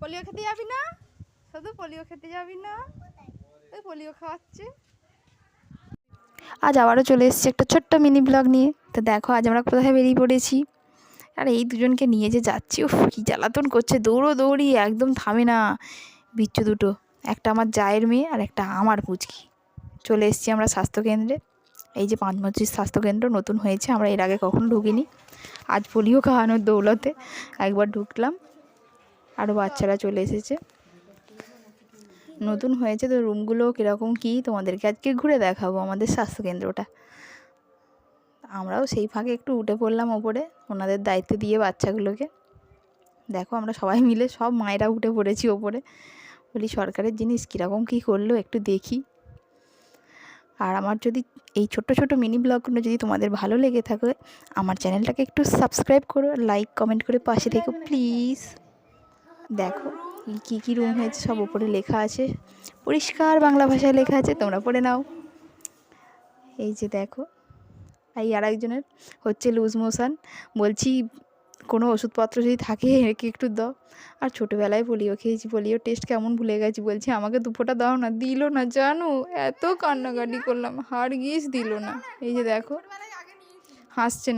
Polio খেতে যাবি না? শুধু পোলিও খেতে যাবি না? ওই পোলিও খাওয়াচ্ছে। আজ আবারও চলে এসেছি একটা ছোট্ট মিনি ব্লগ নিয়ে। তো দেখো আজ আমরা কোথায় বেরিয়ে পড়েছি। আর এই দুজনকে নিয়ে যে যাচ্ছি, উফ কী জ্বালাতন করছে, দৌড়ি একদম থামে না। বিচ্ছু দুটো, একটা আমার জায়ের মেয়ে আর একটা আমার পুচকি। চলে এসেছি আমরা স্বাস্থ্যকেন্দ্রে। এই যে 5 মসজিদ স্বাস্থ্যকেন্দ্র নতুন হয়েছে, আমরা এর আগে কখনো ঢুকিনি। আজ পোলিও খাওয়ানোর দৌলতে একবার ঢুকলাম। আরও বাচ্চারা চলে এসেছে। নতুন হয়েছে তো রুমগুলো কীরকম কী তোমাদেরকে আজকে ঘুরে দেখাবো আমাদের স্বাস্থ্যকেন্দ্রটা। আমরাও সেই ফাঁকে একটু উঠে পড়লাম ওপরে, ওনাদের দায়িত্ব দিয়ে বাচ্চাগুলোকে। দেখো আমরা সবাই মিলে সব মায়েরা উঠে পড়েছি ওপরে। বলি সরকারের জিনিস কীরকম কী করলো একটু দেখি। আর আমার যদি এই ছোট্ট ছোট্ট মিনি ব্লগগুলো যদি তোমাদের ভালো লেগে থাকে, আমার চ্যানেলটাকে একটু সাবস্ক্রাইব করো, লাইক কমেন্ট করে পাশে থেকো প্লিজ। দেখো কী কী রুম হয়েছে সব ওপরে লেখা আছে, পরিষ্কার বাংলা ভাষায় লেখা আছে, তোমরা পড়ে নাও। এই যে দেখো, এই আর একজনের হচ্ছে লুজ মোশন, বলছি কোনো ওষুধপত্র যদি থাকে একে একটু দাও। আর ছোটোবেলায় পোলিও খেয়েছি, পোলিও টেস্ট কেমন ভুলে গেছি। বলছি আমাকে 2 ফোঁটা দাও না, দিল না জানো, এত কান্নাকাটি করলাম, হারগিজ দিল না। এই যে দেখো হাসছেন।